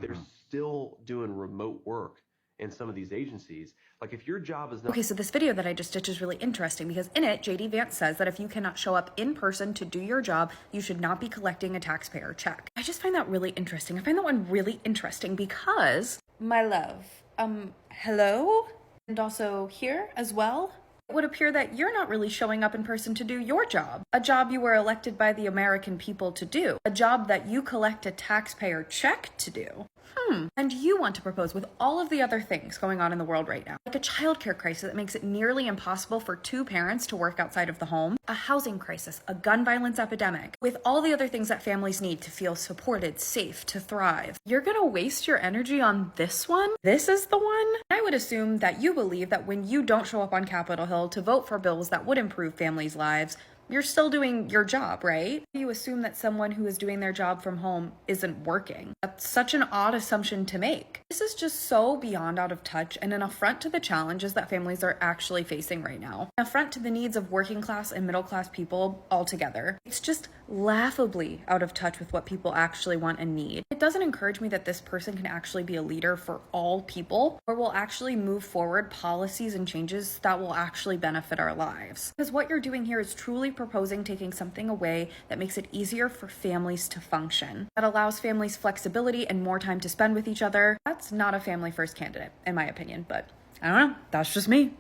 They're still doing remote work in some of these agencies. Like if your job is not... Okay, so this video that I just stitched is really interesting because in it, JD Vance says that if you cannot show up in person to do your job, you should not be collecting a taxpayer check. I just find that really interesting. I find that one really interesting because, my love, hello? And also here as well, it would appear that you're not really showing up in person to do your job, a job you were elected by the American people to do, a job that you collect a taxpayer check to do. And you want to propose with all of the other things going on in the world right now, like a childcare crisis that makes it nearly impossible for two parents to work outside of the home, a housing crisis, a gun violence epidemic, with all the other things that families need to feel supported, safe, to thrive. You're gonna waste your energy on this one? This is the one? I would assume that you believe that when you don't show up on Capitol Hill to vote for bills that would improve families' lives, you're still doing your job, right? You assume that someone who is doing their job from home isn't working. That's such an odd assumption to make. This is just so beyond out of touch and an affront to the challenges that families are actually facing right now. An affront to the needs of working class and middle class people altogether. It's just laughably out of touch with what people actually want and need. It doesn't encourage me that this person can actually be a leader for all people or will actually move forward policies and changes that will actually benefit our lives. Because what you're doing here is truly proposing taking something away that makes it easier for families to function, that allows families flexibility and more time to spend with each other. That's not a family first candidate, in my opinion, but I don't know, that's just me.